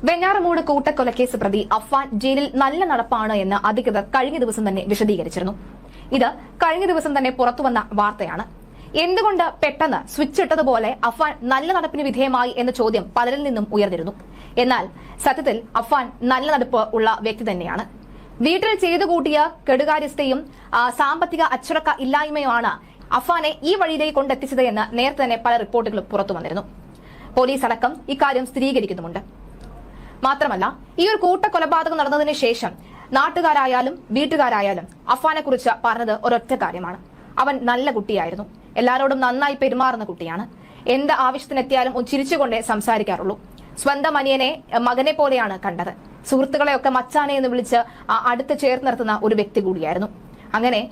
വെഞ്ഞാറമൂട് കൂട്ടക്കൊലക്കേസ് പ്രതി അഫ്വാൻ ജയിലിൽ നല്ല നടപ്പാണ് എന്ന് അധികൃതർ കഴിഞ്ഞ ദിവസം തന്നെ വിശദീകരിച്ചിരുന്നു. ഇത് കഴിഞ്ഞ ദിവസം തന്നെ പുറത്തുവന്ന വാർത്തയാണ്. എന്തുകൊണ്ട് പെട്ടെന്ന് സ്വിച്ച് ഇട്ടതുപോലെ അഫ്വാൻ നല്ല നടപ്പിന് വിധേയമായി എന്ന ചോദ്യം പലരിൽ നിന്നും ഉയർന്നിരുന്നു. എന്നാൽ സത്യത്തിൽ അഫ്വാൻ നല്ല നടപ്പ് ഉള്ള വ്യക്തി തന്നെയാണ്. വീട്ടിൽ ചെയ്തു കൂട്ടിയ കെടുകാര്യസ്ഥയും സാമ്പത്തിക അച്ചടക്ക ഇല്ലായ്മയുമാണ് അഫ്വാനെ ഈ വഴിയിലേക്ക് കൊണ്ടെത്തിച്ചത് എന്ന് നേരത്തെ തന്നെ പല റിപ്പോർട്ടുകളും പുറത്തു വന്നിരുന്നു. പോലീസ് അടക്കം ഇക്കാര്യം സ്ഥിരീകരിക്കുന്നുമുണ്ട്. മാത്രമല്ല, ഈ ഒരു കൂട്ടക്കൊലപാതകം നടന്നതിന് ശേഷം നാട്ടുകാരായാലും വീട്ടുകാരായാലും അഫ്വാനെ കുറിച്ച് പറഞ്ഞത് ഒരൊറ്റ കാര്യമാണ്: അവൻ നല്ല കുട്ടിയായിരുന്നു, എല്ലാവരോടും നന്നായി പെരുമാറുന്ന കുട്ടിയാണ്, എന്ത് ആവശ്യത്തിനെത്തിയാലും ചിരിച്ചുകൊണ്ടേ സംസാരിക്കാറുള്ളൂ, സ്വന്തം അനിയനെ മകനെ പോലെയാണ് കണ്ടത്, സുഹൃത്തുക്കളെയൊക്കെ മച്ചാനെ എന്ന് വിളിച്ച് അടുത്ത് ചേർത്ത് നിർത്തുന്ന ഒരു വ്യക്തി കൂടിയായിരുന്നു. അങ്ങനെ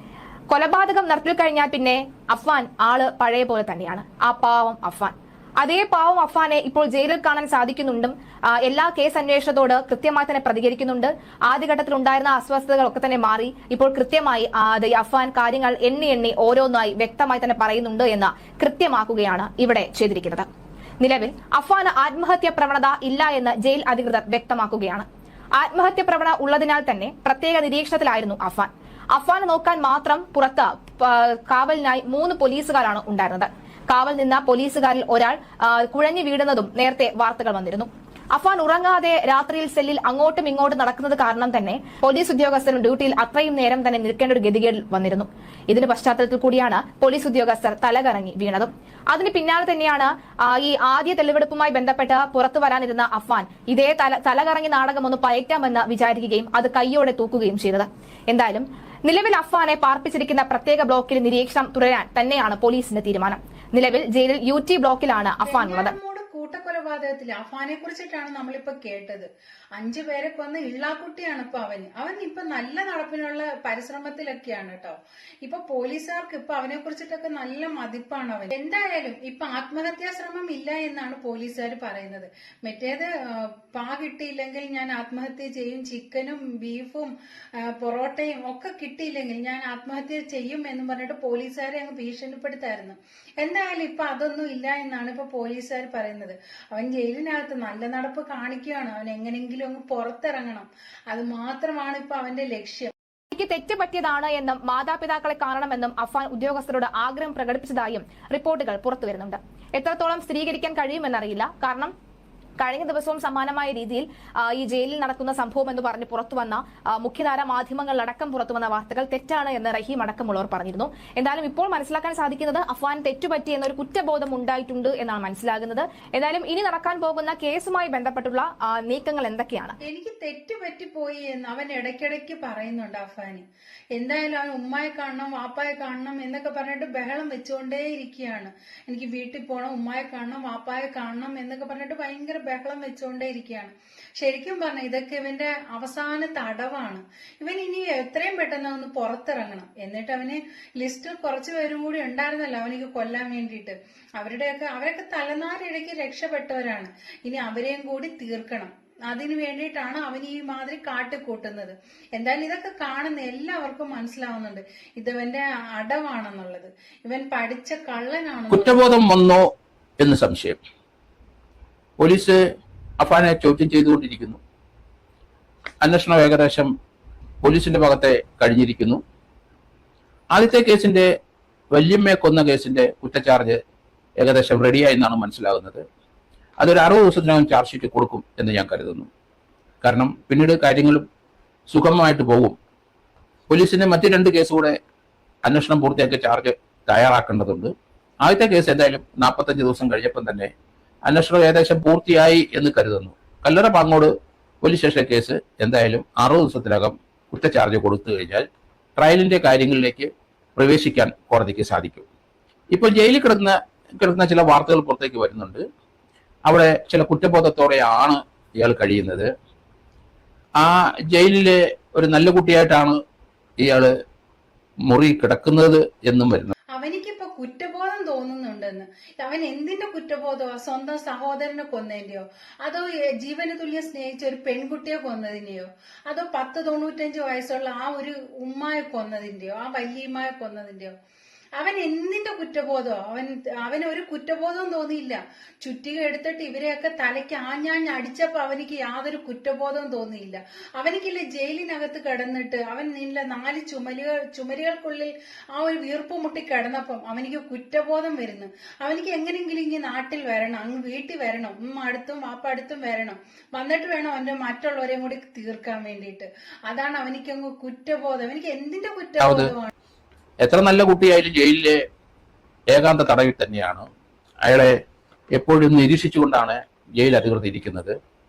കൊലപാതകം നടത്തി കഴിഞ്ഞാൽ പിന്നെ അഫ്വാൻ ആള് പഴയ പോലെ തന്നെയാണ്. ആ പാവം അഫ്വാൻ, അതേ പാവം അഫ്വാനെ ഇപ്പോൾ ജയിലിൽ കാണാൻ സാധിക്കുന്നുണ്ടും എല്ലാ കേസ് അന്വേഷണത്തോട് കൃത്യമായി തന്നെ പ്രതികരിക്കുന്നുണ്ട്. ആദ്യഘട്ടത്തിൽ ഉണ്ടായിരുന്ന അസ്വസ്ഥതകളൊക്കെ തന്നെ മാറി ഇപ്പോൾ കൃത്യമായി അഫ്വാൻ കാര്യങ്ങൾ എണ്ണി ഓരോന്നായി വ്യക്തമായി തന്നെ പറയുന്നുണ്ട് എന്ന് കൃത്യമാക്കുകയാണ് ഇവിടെ ചെയ്തിരിക്കുന്നത്. നിലവിൽ അഫ്വാന് ആത്മഹത്യാ പ്രവണത ഇല്ല എന്ന് ജയിൽ അധികൃതർ വ്യക്തമാക്കുകയാണ്. ആത്മഹത്യ പ്രവണത ഉള്ളതിനാൽ തന്നെ പ്രത്യേക നിരീക്ഷണത്തിലായിരുന്നു അഫ്വാൻ. അഫ്വാനെ നോക്കാൻ മാത്രം പുറത്ത് കാവലിനായി 3 പോലീസുകാരാണ് ഉണ്ടായിരുന്നത്. കാവൽ നിന്ന പോലീസുകാരിൽ ഒരാൾ കുഴഞ്ഞു വീഴുന്നതും നേരത്തെ വാർത്തകൾ വന്നിരുന്നു. അഫ്വാൻ ഉറങ്ങാതെ രാത്രിയിൽ സെല്ലിൽ അങ്ങോട്ടും ഇങ്ങോട്ടും നടക്കുന്നത് കാരണം തന്നെ പോലീസ് ഉദ്യോഗസ്ഥരും ഡ്യൂട്ടിയിൽ അത്രയും നേരം തന്നെ നിൽക്കേണ്ട ഒരു ഗതികേട് വന്നിരുന്നു. ഇതിന്റെ പശ്ചാത്തലത്തിൽ കൂടിയാണ് പോലീസ് ഉദ്യോഗസ്ഥർ തലകറങ്ങി വീണതും. അതിന് പിന്നാലെ തന്നെയാണ് ഈ ആദ്യ തെളിവെടുപ്പുമായി ബന്ധപ്പെട്ട് പുറത്തു വരാനിരുന്ന അഫ്വാൻ ഇതേ തലകറങ്ങി നാടകം ഒന്ന് പയറ്റാമെന്ന് വിചാരിക്കുകയും അത് കൈയോടെ തൂക്കുകയും ചെയ്തത്. എന്തായാലും നിലവിൽ അഫ്വാനെ പാർപ്പിച്ചിരിക്കുന്ന പ്രത്യേക ബ്ലോക്കിൽ നിരീക്ഷണം തുടരാൻ തന്നെയാണ് പോലീസിന്റെ തീരുമാനം. നിലവിൽ ജയിലിൽ UT ബ്ലോക്കിലാണ് അഫ്വാൻ ഉള്ളത്. കൂട്ടക്കൊലപാതകത്തിൽ അഫാനെ കുറിച്ചിട്ടാണ് നമ്മളിപ്പോ കേട്ടത്. 5 പേരെ കൊന്ന ഇള്ളാക്കുട്ടിയാണ് ഇപ്പൊ അവൻ ഇപ്പൊ നല്ല നടപ്പിനുള്ള പരിശ്രമത്തിലൊക്കെയാണ് കേട്ടോ. ഇപ്പൊ പോലീസുകാർക്ക് ഇപ്പൊ അവനെ കുറിച്ചിട്ടൊക്കെ നല്ല മതിപ്പാണ് അവൻ. എന്തായാലും ഇപ്പൊ ആത്മഹത്യാ ശ്രമം ഇല്ല എന്നാണ് പോലീസുകാർ പറയുന്നത്. മറ്റേത് കിട്ടിയില്ലെങ്കിൽ ഞാൻ ആത്മഹത്യ ചെയ്യും, ചിക്കനും ബീഫും പൊറോട്ടയും ഒക്കെ കിട്ടിയില്ലെങ്കിൽ ഞാൻ ആത്മഹത്യ ചെയ്യും എന്ന് പറഞ്ഞിട്ട് പോലീസുകാരെ അങ്ങ് ഭീഷണിപ്പെടുത്തായിരുന്നു. എന്തായാലും ഇപ്പൊ അതൊന്നും ഇല്ല എന്നാണ് ഇപ്പൊ പോലീസുകാർ പറയുന്നത്. അവൻ ജയിലിനകത്ത് നല്ല നടപ്പ് കാണിക്കുകയാണ്. അവൻ എങ്ങനെങ്കിലും അങ്ങ് പുറത്തിറങ്ങണം, അത് മാത്രമാണ് ഇപ്പൊ അവന്റെ ലക്ഷ്യം. എനിക്ക് തെറ്റ് പറ്റിയതാണ് എന്നും മാതാപിതാക്കളെ കാണണമെന്നും അഫ്വാൻ ഉദ്യോഗസ്ഥരോട് ആഗ്രഹം പ്രകടിപ്പിച്ചതായും റിപ്പോർട്ടുകൾ പുറത്തുവരുന്നുണ്ട്. എത്രത്തോളം സ്ഥിരീകരിക്കാൻ കഴിയുമെന്നറിയില്ല. കാരണം കഴിഞ്ഞ ദിവസവും സമാനമായ രീതിയിൽ ഈ ജയിലിൽ നടക്കുന്ന സംഭവം എന്ന് പറഞ്ഞ് പുറത്തുവന്ന മുഖ്യധാര മാധ്യമങ്ങളിലടക്കം പുറത്തുവന്ന വാർത്തകൾ തെറ്റാണ് എന്ന് റഹീം അടക്കമുള്ളവർ പറഞ്ഞിരുന്നു. എന്തായാലും ഇപ്പോൾ മനസ്സിലാക്കാൻ സാധിക്കുന്നത് അഫ്വാൻ തെറ്റുപറ്റി എന്നൊരു കുറ്റബോധം ഉണ്ടായിട്ടുണ്ട് എന്നാണ് മനസ്സിലാകുന്നത്. എന്തായാലും ഇനി നടക്കാൻ പോകുന്ന കേസുമായി ബന്ധപ്പെട്ടുള്ള നീക്കങ്ങൾ എന്തൊക്കെയാണ്? എനിക്ക് തെറ്റുപറ്റിപ്പോയി എന്ന് അവൻ ഇടയ്ക്കിടയ്ക്ക് പറയുന്നുണ്ട് അഫ്വാന്. എന്തായാലും അവൻ ഉമ്മായെ കാണണം, വാപ്പായെ കാണണം എന്നൊക്കെ പറഞ്ഞിട്ട് ബഹളം വെച്ചുകൊണ്ടേ ഇരിക്കുകയാണ്. എനിക്ക് വീട്ടിൽ പോകണം, ഉമ്മായെ കാണണം, വാപ്പായെ കാണണം എന്നൊക്കെ പറഞ്ഞിട്ട് ഭയങ്കര ബഹളം വെച്ചുകൊണ്ടേ ഇരിക്കുകയാണ്. ശരിക്കും പറഞ്ഞ ഇതൊക്കെ ഇവന്റെ അവസാന തടവാണ്. ഇവൻ ഇനി എത്രയും പെട്ടെന്ന് ഒന്ന് പുറത്തിറങ്ങണം. എന്നിട്ട് അവന് ലിസ്റ്റിൽ കുറച്ചു പേരും കൂടി ഉണ്ടായിരുന്നല്ലോ അവനിക്ക് കൊല്ലാൻ വേണ്ടിയിട്ട്. അവരൊക്കെ തലനാരിഴയ്ക്ക് രക്ഷപ്പെട്ടവരാണ്. ഇനി അവരെയും കൂടി തീർക്കണം. അതിനു വേണ്ടിയിട്ടാണ് അവൻ ഈ മാതിരി കാട്ടിക്കൂട്ടുന്നത്. എന്തായാലും ഇതൊക്കെ കാണുന്ന എല്ലാവർക്കും മനസ്സിലാവുന്നുണ്ട് ഇതവന്റെ അടവാണെന്നുള്ളത്. ഇവൻ പഠിച്ച കള്ളനാണെന്ന്. കുറ്റബോധം വന്നോ എന്ന് സംശയം. പോലീസ് അഫാനെ ചോദ്യം ചെയ്തുകൊണ്ടിരിക്കുന്നു. അന്വേഷണം ഏകദേശം പോലീസിന്റെ ഭാഗത്തെ കഴിഞ്ഞിരിക്കുന്നു. ആദ്യത്തെ കേസിന്റെ വല്യമ്മയെ കൊന്ന കേസിന്റെ കുറ്റചാർജ് ഏകദേശം റെഡിയായി എന്നാണ് മനസ്സിലാകുന്നത്. അതൊരു 60 ദിവസത്തിനകം ചാർജ് ഷീറ്റ് കൊടുക്കും എന്ന് ഞാൻ കരുതുന്നു. കാരണം പിന്നീട് കാര്യങ്ങളും സുഗമമായിട്ട് പോകും. പോലീസിന് മറ്റ് 2 കേസ് കൂടെ അന്വേഷണം പൂർത്തിയാക്കിയ ചാർജ് തയ്യാറാക്കേണ്ടതുണ്ട്. ആദ്യത്തെ കേസ് എന്തായാലും 45 ദിവസം കഴിഞ്ഞപ്പം തന്നെ അന്വേഷണം ഏകദേശം പൂർത്തിയായി എന്ന് കരുതുന്നു. കല്ലറ പാങ്ങോട് പോലീസ് സ്റ്റേഷൻ കേസ് എന്തായാലും 60 ദിവസത്തിനകം കുറ്റചാർജ് കൊടുത്തു കഴിഞ്ഞാൽ ട്രയലിന്റെ കാര്യങ്ങളിലേക്ക് പ്രവേശിക്കാൻ കോടതിക്ക് സാധിക്കും. ഇപ്പോൾ ജയിലിൽ കിടക്കുന്ന ചില വാർത്തകൾ പുറത്തേക്ക് വരുന്നുണ്ട്. അവിടെ ചില കുറ്റബോധത്തോടെയാണ് ഇയാൾ കഴിയുന്നത്. ആ ജയിലിലെ ഒരു നല്ല കുട്ടിയായിട്ടാണ് ഇയാള് മുറി കിടക്കുന്നത് എന്നും വരുന്നു. അവനിക്കിപ്പോ കുറ്റബോധം തോന്നുന്നുണ്ടെന്ന്. അവൻ എന്തിന്റെ കുറ്റബോധമാ? സ്വന്തം സഹോദരനെ കൊന്നതിന്റെയോ, അതോ ജീവന തുല്യം സ്നേഹിച്ച ഒരു പെൺകുട്ടിയെ കൊന്നതിന്റെയോ, അതോ 10-95 വയസ്സുള്ള ആ ഒരു ഉമ്മായെ കൊന്നതിന്റെയോ, ആ വല്യമ്മയെ കൊന്നതിന്റെയോ? അവൻ എന്തിന്റെ കുറ്റബോധം? അവന് ഒരു കുറ്റബോധവും തോന്നിയില്ല. ചുറ്റിക എടുത്തിട്ട് ഇവരെയൊക്കെ തലയ്ക്ക് അടിച്ചപ്പോ അവനിക്ക് യാതൊരു കുറ്റബോധവും തോന്നിയില്ല. അവനിക്കില്ലേ ജയിലിനകത്ത് കിടന്നിട്ട് അവൻ നില്ല 4 ചുമരുകൾക്കുള്ളിൽ ആ ഒരു വീർപ്പ് മുട്ടി കിടന്നപ്പം അവനിക്ക് കുറ്റബോധം വരുന്നു. അവനിക്ക് എങ്ങനെയെങ്കിലും ഇങ്ങനെ നാട്ടിൽ വരണം, അങ്ങ് വീട്ടിൽ വരണം, അടുത്തും അടുത്തും വരണം, വന്നിട്ട് വേണം അവന്റെ മറ്റുള്ളവരെയും കൂടി തീർക്കാൻ വേണ്ടിയിട്ട്. അതാണ് അവനിക്കങ്ങ് കുറ്റബോധം. അവനിക്ക് എന്തിന്റെ കുറ്റബോധമാണ്? എത്ര നല്ല കുട്ടിയായാലും ജയിലിലെ ഏകാന്ത തടവിൽ തന്നെയാണ്. അയാളെ എപ്പോഴും നിരീക്ഷിച്ചുകൊണ്ടാണ് ജയിൽ അധികൃതർ ഇരിക്കുന്നത്.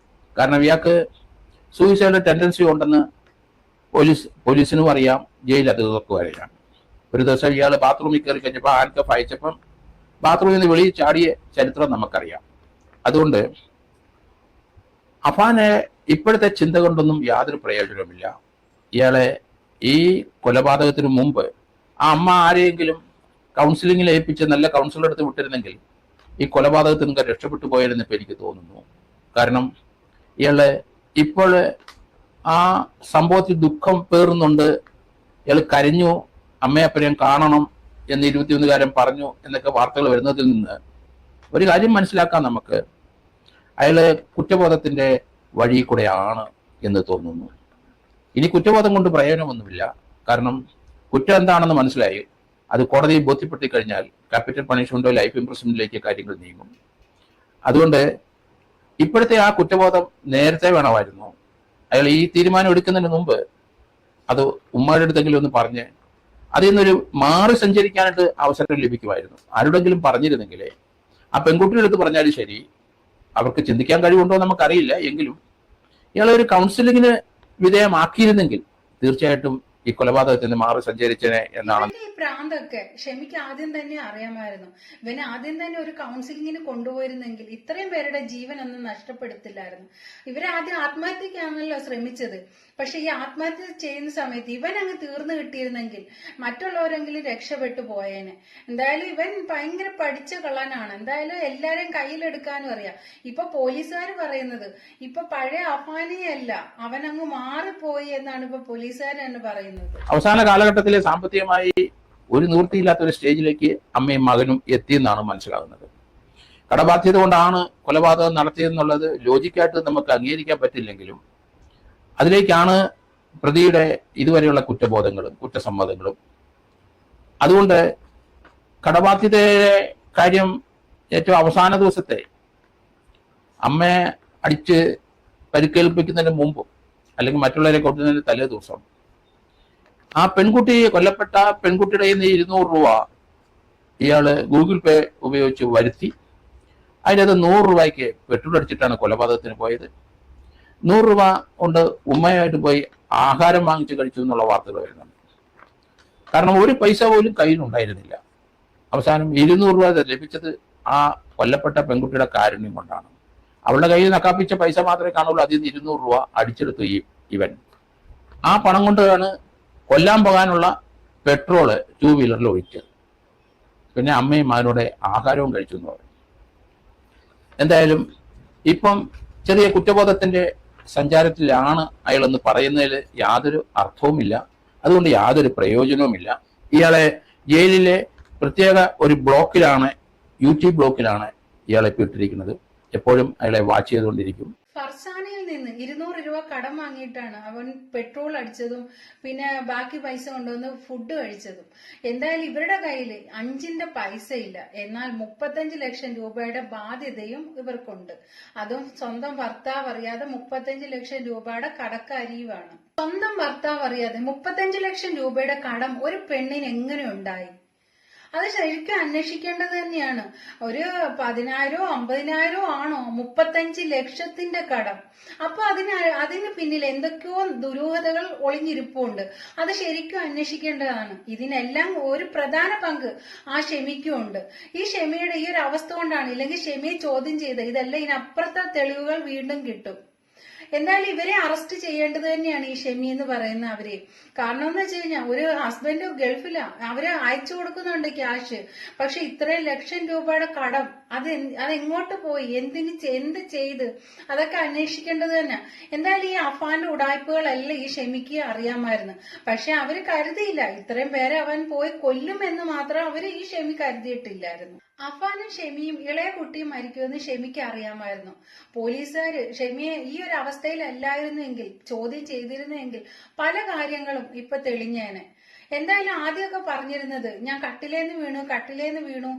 കാരണം ഇയാൾക്ക് സൂയിസൈഡ് ടെൻഡൻസി ഉണ്ടെന്ന് പോലീസിനും അറിയാം, ജയിൽ അധികൃതർക്കും അറിയാം. ഒരു ദിവസം ഇയാൾ ബാത്റൂമിൽ കയറി കഴിഞ്ഞപ്പോൾ ഹാൻഡ്കഫ് അയച്ചപ്പം ബാത്റൂമിൽ നിന്ന് വെളിയിൽ ചാടിയ ചരിത്രം നമുക്കറിയാം. അതുകൊണ്ട് അഫാനെ ഇപ്പോഴത്തെ ചിന്ത കൊണ്ടൊന്നും യാതൊരു പ്രയോജനവുമില്ല. ഇയാളെ ഈ കൊലപാതകത്തിന് മുമ്പ് ആ അമ്മ ആരെയെങ്കിലും കൗൺസിലിങ്ങിൽ ഏൽപ്പിച്ച് നല്ല കൗൺസിലർ എടുത്ത് വിട്ടിരുന്നെങ്കിൽ ഈ കൊലപാതകത്തിൽ നിന്ന് രക്ഷപ്പെട്ടു പോയാലെന്ന് ഇപ്പം എനിക്ക് തോന്നുന്നു. കാരണം ഇയാള് ഇപ്പോൾ ആ സംഭവത്തിൽ ദുഃഖം പേറുന്നുണ്ട്. ഇയാൾ കരഞ്ഞു, അമ്മയപ്പനെയും കാണണം എന്ന് 21-കാരൻ പറഞ്ഞു എന്നൊക്കെ വാർത്തകൾ വരുന്നതിൽ നിന്ന് ഒരു കാര്യം മനസ്സിലാക്കാം നമുക്ക്. അയാള് കുറ്റബോധത്തിന്റെ വഴി കൂടെയാണ് എന്ന് തോന്നുന്നു. ഇനി കുറ്റബോധം കൊണ്ട് പ്രയോജനമൊന്നുമില്ല. കാരണം കുറ്റം എന്താണെന്ന് മനസ്സിലായി, അത് കോടതിയിൽ ബോധ്യപ്പെടുത്തി കഴിഞ്ഞാൽ ക്യാപിറ്റൽ പണിഷ്മെന്റോ ലൈഫ് ഇംപ്രിസൺമെന്റിലേക്ക് കാര്യങ്ങൾ നീങ്ങും. അതുകൊണ്ട് ഇപ്പോഴത്തെ ആ കുറ്റബോധം നേരത്തെ വേണമായിരുന്നു. അയാൾ ഈ തീരുമാനം എടുക്കുന്നതിന് മുമ്പ് അത് ഉമ്മയുടെ അടുത്തെങ്കിലും ഒന്ന് പറഞ്ഞ് അതിൽ നിന്നൊരു മാറി സഞ്ചരിക്കാനായിട്ട് അവസരം ലഭിക്കുമായിരുന്നു. ആരുടെങ്കിലും പറഞ്ഞിരുന്നെങ്കിലേ ആ പെൺകുട്ടിയുടെ അടുത്ത് പറഞ്ഞാലും ശരി, അവർക്ക് ചിന്തിക്കാൻ കഴിവുണ്ടോ നമുക്കറിയില്ല, എങ്കിലും ഇയാളെ ഒരു കൗൺസിലിങ്ങിന് വിധേയമാക്കിയിരുന്നെങ്കിൽ തീർച്ചയായിട്ടും ഈ കൊലപാതകത്തിന് മാറി സഞ്ചരിച്ചനെ എന്നാണ്. ഈ പ്രാന്തൊക്കെ ഷെമിക്ക് ആദ്യം തന്നെ അറിയാമായിരുന്നു. ഇവന് ആദ്യം തന്നെ ഒരു കൗൺസിലിങ്ങിന് കൊണ്ടുപോയിരുന്നെങ്കിൽ ഇത്രയും പേരുടെ ജീവൻ ഒന്നും നഷ്ടപ്പെടുത്തില്ലായിരുന്നു. ഇവരാദ്യം ആത്മഹത്യക്കാണല്ലോ ശ്രമിച്ചത്. പക്ഷെ ഈ ആത്മഹത്യ ചെയ്യുന്ന സമയത്ത് ഇവൻ അങ്ങ് തീർന്നു കിട്ടിയിരുന്നെങ്കിൽ മറ്റുള്ളവരെങ്കിലും രക്ഷപ്പെട്ടു പോയേനെ. എന്തായാലും ഇവൻ ഭയങ്കര പഠിച്ച കള്ളനാണ്. എന്തായാലും എല്ലാരെയും കയ്യിലെടുക്കാനും അറിയാം. ഇപ്പൊ പോലീസുകാർ പറയുന്നത് ഇപ്പൊ പഴയ അഫാനിയല്ല, അവൻ അങ്ങ് മാറിപ്പോയി എന്നാണ് ഇപ്പൊ പോലീസുകാർ തന്നെ പറയുന്നത്. അവസാന കാലഘട്ടത്തിലെ സാമ്പത്തികമായി ഒരു നിവൃത്തിയില്ലാത്ത ഒരു സ്റ്റേജിലേക്ക് അമ്മയും മകനും എത്തിയെന്നാണ് മനസ്സിലാകുന്നത്. കടബാധ്യത കൊണ്ടാണ് കൊലപാതകം നടത്തിയതെന്നുള്ളത് ലോജിക്കായിട്ട് നമുക്ക് അംഗീകരിക്കാൻ പറ്റില്ലെങ്കിലും അതിലേക്കാണ് പ്രതിയുടെ ഇതുവരെയുള്ള കുറ്റബോധങ്ങളും കുറ്റസമ്മതങ്ങളും. അതുകൊണ്ട് കടബാധ്യതയുടെ കാര്യം ഏറ്റവും അവസാന ദിവസത്തെ അമ്മയെ അടിച്ച് പരിക്കേൽപ്പിക്കുന്നതിന് മുമ്പും അല്ലെങ്കിൽ മറ്റുള്ളവരെ കൊണ്ടുവന്നതിന് തലേ ദിവസം ആ പെൺകുട്ടി കൊല്ലപ്പെട്ട പെൺകുട്ടിയുടെ 200 രൂപ ഇയാള് ഗൂഗിൾ പേ ഉപയോഗിച്ച് വരുത്തി. അതിനകത്ത് 100 രൂപയ്ക്ക് പെട്രോൾ അടിച്ചിട്ടാണ് കൊലപാതകത്തിന് പോയത്. 100 രൂപ കൊണ്ട് ഉമ്മയായിട്ട് പോയി ആഹാരം വാങ്ങിച്ച് കഴിച്ചു എന്നുള്ള വാർത്തകൾ വരുന്നുണ്ട്. കാരണം ഒരു പൈസ പോലും കയ്യിലുണ്ടായിരുന്നില്ല. അവസാനം 200 രൂപ ലഭിച്ചത് ആ കൊല്ലപ്പെട്ട പെൺകുട്ടിയുടെ കാരുണ്യം കൊണ്ടാണ്. അവളുടെ കയ്യിൽ നക്കാപ്പിച്ച പൈസ മാത്രമേ കാണുള്ളൂ. അതിൽ നിന്ന് 200 രൂപ അടിച്ചെടുത്തു ഇവൻ. ആ പണം കൊണ്ടാണ് കൊല്ലാൻ പോകാനുള്ള പെട്രോള് 2 വീലറിൽ ഒഴിച്ചത്. പിന്നെ അമ്മയും മകനോടെ ആഹാരവും കഴിച്ചു എന്ന് പറയും. എന്തായാലും ഇപ്പം ചെറിയ കുറ്റബോധത്തിന്റെ സഞ്ചാരത്തിലാണ് അയാളെന്ന് പറയുന്നതിൽ യാതൊരു അർത്ഥവുമില്ല. അതുകൊണ്ട് യാതൊരു പ്രയോജനവുമില്ല. ഇയാളെ ജയിലിലെ പ്രത്യേക ഒരു ബ്ലോക്കിലാണ്, യൂട്യൂബ് ബ്ലോക്കിലാണ് ഇയാളെ ഇട്ടിരിക്കുന്നത്. എപ്പോഴും അയാളെ വാച്ച് ചെയ്തുകൊണ്ടിരിക്കും. ഫർസാനയിൽ നിന്ന് 200 രൂപ കടം വാങ്ങിയിട്ടാണ് അവൻ പെട്രോൾ അടിച്ചതും പിന്നെ ബാക്കി പൈസ കൊണ്ടുവന്ന് ഫുഡ് കഴിച്ചതും. എന്തായാലും ഇവരുടെ കയ്യിൽ 5ന്റെ പൈസ ഇല്ല. എന്നാൽ 35 ലക്ഷം രൂപയുടെ ബാധ്യതയും ഇവർക്കുണ്ട്. അതും സ്വന്തം ഭർത്താവ് അറിയാതെ 35 ലക്ഷം രൂപയുടെ കടക്കാരിയുമാണ്. സ്വന്തം ഭർത്താവ് അറിയാതെ 35 ലക്ഷം രൂപയുടെ കടം ഒരു പെണ്ണിന് എങ്ങനെ ഉണ്ടായി? അത് ശരിക്കും അന്വേഷിക്കേണ്ടത് തന്നെയാണ്. ഒരു 10,000 50,000 ആണോ 35 ലക്ഷത്തിന്റെ കടം? അപ്പൊ അതിന് പിന്നിൽ എന്തൊക്കെയോ ദുരൂഹതകൾ ഒളിഞ്ഞിരിപ്പുണ്ട്. അത് ശരിക്കും അന്വേഷിക്കേണ്ടതാണ്. ഇതിനെല്ലാം ഒരു പ്രധാന പങ്ക് ആ ഷെമിക്കുണ്ട്. ഈ ഷെമിയുടെ ഈ ഒരു അവസ്ഥ കൊണ്ടാണ്. ഇല്ലെങ്കിൽ ഷെമിയെ ചോദ്യം ചെയ്ത് ഇതെല്ലാം ഇതിനപ്പുറത്തെ തെളിവുകൾ വീണ്ടും കിട്ടും. എന്തായാലും ഇവരെ അറസ്റ്റ് ചെയ്യേണ്ടത് തന്നെയാണ്, ഈ ഷെമി എന്ന് പറയുന്ന അവരെ. കാരണം എന്ന് വെച്ച് കഴിഞ്ഞാൽ ഒരു ഹസ്ബൻഡ് ഗൾഫിലാ, അവര് അയച്ചു കൊടുക്കുന്നുണ്ട് ക്യാഷ്, പക്ഷെ ഇത്രയും ലക്ഷം രൂപയുടെ കടം അതെങ്ങോട്ട് പോയി, എന്ത് ചെയ്ത്, അതൊക്കെ അന്വേഷിക്കേണ്ടത് തന്നെ. എന്തായാലും ഈ അഫാന്റെ ഉടായ്പകളെല്ലാം ഈ ഷെമിക്ക് അറിയാമായിരുന്നു, പക്ഷെ അവര് കരുതിയില്ല ഇത്രയും പേരെ അവൻ പോയി കൊല്ലുമെന്ന് മാത്രം അവര് ഈ ഷെമി കരുതിയിട്ടില്ലായിരുന്നു. അഫാനും ഷെമിയും ഇളയ കുട്ടിയും മരിക്കുമെന്ന് ഷെമിക്ക് അറിയാമായിരുന്നു. പോലീസുകാര് ഷെമിയെ ഈ ഒരു അവസ്ഥയിലല്ലായിരുന്നെങ്കിൽ, ചോദ്യം ചെയ്തിരുന്നെങ്കിൽ പല കാര്യങ്ങളും ഇപ്പൊ തെളിഞ്ഞേനെ. എന്തായാലും ആദ്യമൊക്കെ പറഞ്ഞിരുന്നത് ഞാൻ കട്ടിലേന്ന് വീണു,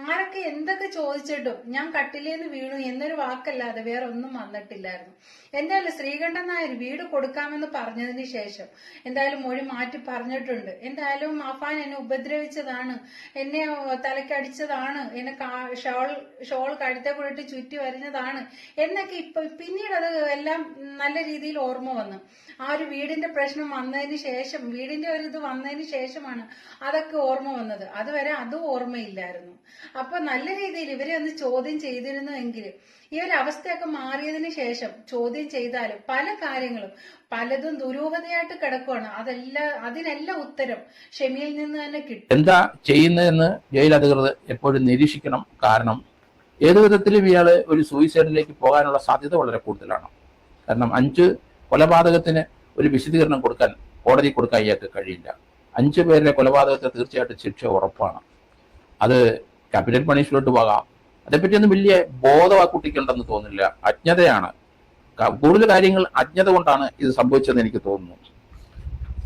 ആരൊക്കെ എന്തൊക്കെ ചോദിച്ചിട്ടും ഞാൻ കട്ടിലേന്ന് വീണു എന്നൊരു വാക്കല്ലാതെ വേറെ ഒന്നും വന്നിട്ടില്ലായിരുന്നു. എന്തായാലും ശ്രീകണ്ഠൻ നായർ വീട് കൊടുക്കാമെന്ന് പറഞ്ഞതിന് ശേഷം എന്തായാലും മൊഴി മാറ്റി പറഞ്ഞിട്ടുണ്ട്. എന്തായാലും അഫാൻ എന്നെ ഉപദ്രവിച്ചതാണ്, എന്നെ തലക്കടിച്ചതാണ്, എന്നെ ഷോൾ കഴുത്തെ കൂടിയിട്ട് ചുറ്റി വരിഞ്ഞതാണ് എന്നൊക്കെ ഇപ്പൊ പിന്നീട് അത് എല്ലാം നല്ല രീതിയിൽ ഓർമ്മ വന്നു. ആ ഒരു വീടിന്റെ പ്രശ്നം വന്നതിന് ശേഷം, വീടിന്റെ ഒരു ഇത് വന്നതിന് ശേഷമാണ് അതൊക്കെ ഓർമ്മ വന്നത്. അതുവരെ അതും ഓർമ്മയില്ലായിരുന്നു. അപ്പൊ നല്ല രീതിയിൽ ഇവരെ ഒന്ന് ചോദ്യം ചെയ്തിരുന്നുവെങ്കിൽ, ഈ ഒരു അവസ്ഥയൊക്കെ മാറിയതിനു ശേഷം ചോദ്യം ചെയ്താലും പല കാര്യങ്ങളും പലതും ദുരൂഹതയായിട്ട് കിടക്കുകയാണ്. അതിനെല്ലാം ഉത്തരം ഷെമിയിൽ നിന്ന് തന്നെ കിട്ടും. എന്താ ചെയ്യുന്നതെന്ന് ജയിൽ അധികൃതർ എപ്പോഴും നിരീക്ഷിക്കണം. കാരണം ഏതു വിധത്തിലും ഇയാള് ഒരു സൂയിസൈഡിലേക്ക് പോകാനുള്ള സാധ്യത വളരെ കൂടുതലാണ്. കാരണം 5 കൊലപാതകത്തിന് ഒരു വിശദീകരണം കോടതി കൊടുക്കാൻ ഇയാൾക്ക് കഴിയില്ല. 5 പേരുടെ കൊലപാതകത്തെ തീർച്ചയായിട്ടും ശിക്ഷ ഉറപ്പാണ്. അത് ക്യാപിറ്റൽ പണിഷ്മെന്റ് പോകാം. അതേപ്പറ്റിയൊന്നും വലിയ ബോധം ആ കുട്ടിക്കുണ്ടെന്ന് തോന്നുന്നില്ല. അജ്ഞതയാണ്, കൂടുതൽ കാര്യങ്ങൾ അജ്ഞത കൊണ്ടാണ് ഇത് സംഭവിച്ചതെന്ന് എനിക്ക് തോന്നുന്നു.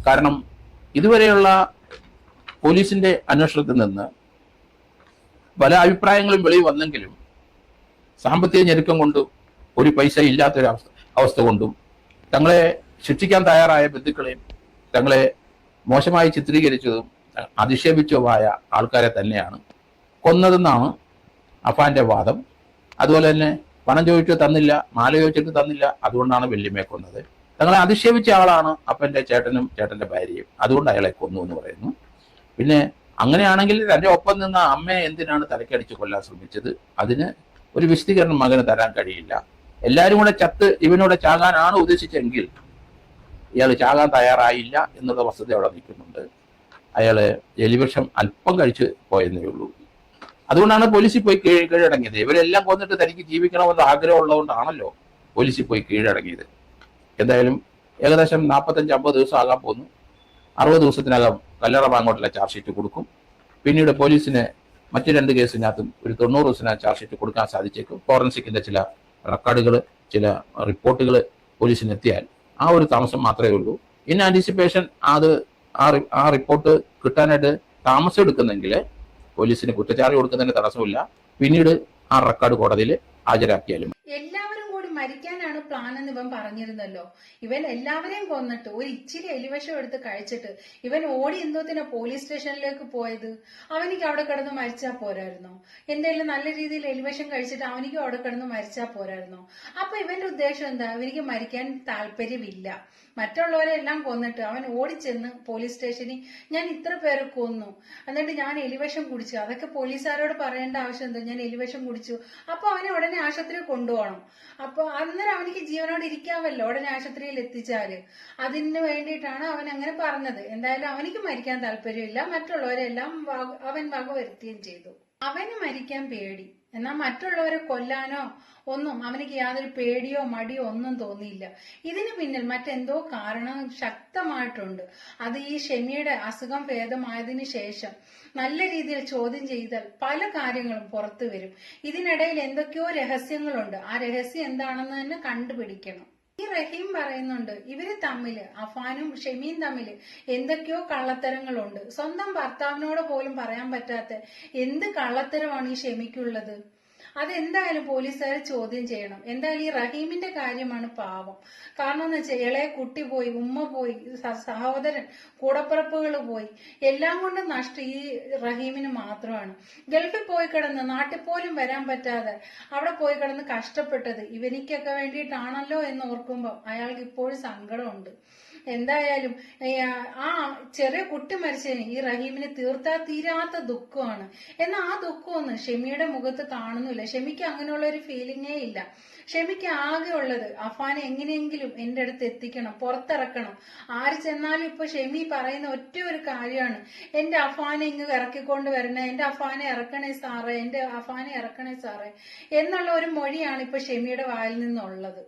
കാരണം ഇതുവരെയുള്ള പോലീസിന്റെ അന്വേഷണത്തിൽ നിന്ന് പല അഭിപ്രായങ്ങളും വെളിയിൽ വന്നെങ്കിലും സാമ്പത്തിക ഞെരുക്കം കൊണ്ടും ഒരു പൈസ ഇല്ലാത്തൊരു അവസ്ഥ കൊണ്ടും തങ്ങളെ ശിക്ഷിക്കാൻ തയ്യാറായ ബന്ധുക്കളെയും തങ്ങളെ മോശമായി ചിത്രീകരിച്ചതും അധിക്ഷേപിച്ചതുമായ ആൾക്കാരെ തന്നെയാണ് കൊന്നതെന്നാണ് അഫാന്റെ വാദം. അതുപോലെ തന്നെ പണം ചോദിച്ചു തന്നില്ല, മാല ചോദിച്ചിട്ട് തന്നില്ല, അതുകൊണ്ടാണ് വല്യമ്മയെ കൊന്നത്. തങ്ങളെ അധിക്ഷേപിച്ച ആളാണ് അപ്പന്റെ ചേട്ടനും ചേട്ടന്റെ ഭാര്യയും, അതുകൊണ്ട് അയാളെ കൊന്നു എന്ന് പറയുന്നു. പിന്നെ അങ്ങനെയാണെങ്കിൽ തന്റെ ഒപ്പം നിന്ന അമ്മയെ എന്തിനാണ് തലക്കടിച്ച് കൊല്ലാൻ ശ്രമിച്ചത്? അതിന് ഒരു വിശദീകരണം മകന് തരാൻ കഴിയില്ല. എല്ലാവരും കൂടെ ചത്ത് ഇവനോടെ ചാകാനാണ് ഉദ്ദേശിച്ചെങ്കിൽ ഇയാൾ ചാകാൻ തയ്യാറായില്ല എന്നുള്ള വസ്തുത അവിടെ നിൽക്കുന്നുണ്ട്. അയാള് എലിവിഷം അല്പം കഴിച്ച് പോയെന്നേ ഉള്ളൂ. അതുകൊണ്ടാണ് പോലീസിൽ പോയി കീഴടങ്ങിയത്. ഇവരെല്ലാം കൊന്നിട്ട് തനിക്ക് ജീവിക്കണമെന്ന് ആഗ്രഹം ഉള്ളതുകൊണ്ടാണല്ലോ പോലീസിൽ പോയി കീഴടങ്ങിയത്. എന്തായാലും ഏകദേശം 45-50 ദിവസം ആകാൻ പോകുന്നു. 60 ദിവസത്തിനകം കല്ലറ ബാങ്കോട്ടിലെ ചാർജ് ഷീറ്റ് കൊടുക്കും. പിന്നീട് പോലീസിന് മറ്റു 2 കേസിനകത്തും ഒരു 90 ദിവസത്തിനകം ചാർജ് ഷീറ്റ് കൊടുക്കാൻ സാധിച്ചേക്കും. ഫോറൻസിക്കിന്റെ ചില റെക്കോർഡുകൾ, ചില റിപ്പോർട്ടുകൾ പോലീസിന് എത്തിയാൽ ആ ഒരു താമസം മാത്രമേ ഉള്ളൂ. ഇൻ ആന്റിസിപ്പേഷൻ ആ റിപ്പോർട്ട് കിട്ടാനായിട്ട് താമസം എടുക്കുന്നെങ്കിൽ പോലീസിന് കുറ്റച്ചാർജ് കൊടുക്കുന്നതിന് തടസ്സമില്ല. പിന്നീട് ആ റെക്കോർഡ് കോടതിയിൽ ഹാജരാക്കിയാലും. എല്ലാവരും കൂടി മരിക്കാനാണ് പ്ലാൻ എന്ന് ഇവൻ പറഞ്ഞിരുന്നല്ലോ. ഇവൻ എല്ലാവരെയും കൊന്നിട്ട് ഒരു ഇച്ചിരി എലിവശം എടുത്ത് കഴിച്ചിട്ട് ഇവൻ ഓടി എന്തോത്തിനാ പോലീസ് സ്റ്റേഷനിലേക്ക് പോയത്? അവനിക്ക് അവിടെ കിടന്ന് മരിച്ചാ പോരായിരുന്നോ? എന്തെങ്കിലും നല്ല രീതിയിൽ എലിവശം കഴിച്ചിട്ട് അവനിക്കും അവിടെ കിടന്ന് മരിച്ചാ പോരായിരുന്നോ? അപ്പൊ ഇവന്റെ ഉദ്ദേശം എന്താ? ഇവനിക്ക് മരിക്കാൻ താല്പര്യമില്ല. മറ്റുള്ളവരെല്ലാം കൊന്നിട്ട് അവൻ ഓടിച്ചെന്ന് പോലീസ് സ്റ്റേഷനിൽ ഞാൻ ഇത്ര പേരെ കൊന്നു, എന്നിട്ട് ഞാൻ എലിവശം കുടിച്ചു. അതൊക്കെ പോലീസുകാരോട് പറയേണ്ട ആവശ്യം എന്താ? ഞാൻ എലിവശം കുടിച്ചു. അപ്പൊ അവനെ ഉടനെ ആശുപത്രിയിൽ കൊണ്ടുപോകണം. അപ്പൊ അന്നേരം അവനിക്ക് ജീവനോട് ഇരിക്കാമല്ലോ ഉടനെ ആശുപത്രിയിൽ എത്തിച്ചാല്. അതിന് വേണ്ടിയിട്ടാണ് അവൻ അങ്ങനെ പറഞ്ഞത്. എന്തായാലും അവനിക്ക് മരിക്കാൻ താല്പര്യമില്ല. മറ്റുള്ളവരെല്ലാം അവൻ വകവരുത്തുകയും ചെയ്തു. അവന് മരിക്കാൻ പേടി, എന്നാൽ മറ്റുള്ളവരെ കൊല്ലാനോ ഒന്നും അവനിക്ക് യാതൊരു പേടിയോ മടിയോ ഒന്നും തോന്നിയില്ല. ഇതിന് പിന്നിൽ മറ്റെന്തോ കാരണം ശക്തമായിട്ടുണ്ട്. അത് ഈ ഷെമിയുടെ അസുഖം ഭേദമായതിനു ശേഷം നല്ല രീതിയിൽ ചോദ്യം ചെയ്താൽ പല കാര്യങ്ങളും പുറത്തു വരും. ഇതിനിടയിൽ എന്തൊക്കെയോ രഹസ്യങ്ങളുണ്ട്. ആ രഹസ്യം എന്താണെന്ന് തന്നെ കണ്ടുപിടിക്കണം. ഈ റഹീം പറയുന്നുണ്ട് ഇവര് തമ്മില്, അഫാനും ഷെമിയും തമ്മില് എന്തൊക്കെയോ കള്ളത്തരങ്ങളുണ്ട്. സ്വന്തം ഭർത്താവിനോട് പോലും പറയാൻ പറ്റാത്ത എന്ത് കള്ളത്തരമാണ് ഈ ഷെമിക്കുള്ളത്? അതെന്തായാലും പോലീസുകാരെ ചോദ്യം ചെയ്യണം. എന്തായാലും ഈ റഹീമിന്റെ കാര്യമാണ് പാവം. കാരണം എന്ന് വെച്ചാൽ ഇളയ കുട്ടി പോയി, ഉമ്മ പോയി, സഹോദരൻ, കൂടപ്പിറപ്പുകൾ പോയി, എല്ലാം കൊണ്ടും നഷ്ടം ഈ റഹീമിന് മാത്രമാണ്. ഗൾഫിൽ പോയി കിടന്ന് നാട്ടിൽ പോലും വരാൻ പറ്റാതെ അവിടെ പോയി കിടന്ന് കഷ്ടപ്പെട്ടത് ഇവനിക്കൊക്കെ വേണ്ടിയിട്ടാണല്ലോ എന്ന് ഓർക്കുമ്പോൾ അയാൾക്ക് ഇപ്പോഴും സങ്കടമുണ്ട്. എന്തായാലും ആ ചെറിയ കുട്ടി മരിച്ചതിന് ഈ റഹീമിന് തീരാത്ത ദുഃഖമാണ്. എന്നാൽ ആ ദുഃഖമൊന്നും ഷെമിയുടെ മുഖത്ത് കാണുന്നില്ല. ഷെമിക്ക് അങ്ങനെയുള്ള ഒരു ഫീലിംഗേ ഇല്ല. ഷെമിക്ക് ആകെ ഉള്ളത് അഫാനെ എങ്ങനെയെങ്കിലും എന്റെ അടുത്ത് എത്തിക്കണം, പുറത്തിറക്കണം. ആര് ചെന്നാലും ഇപ്പൊ ഷെമി പറയുന്ന ഒറ്റ ഒരു കാര്യമാണ്, എന്റെ അഫാനെ ഇങ്ങ് ഇറക്കിക്കൊണ്ട് വരണേ, എന്റെ അഫാനെ ഇറക്കണേ സാറേ, എന്റെ അഫാനെ ഇറക്കണേ സാറേ എന്നുള്ള ഒരു മൊഴിയാണ് ഇപ്പൊ ഷെമിയുടെ വായിൽ നിന്നുള്ളത്.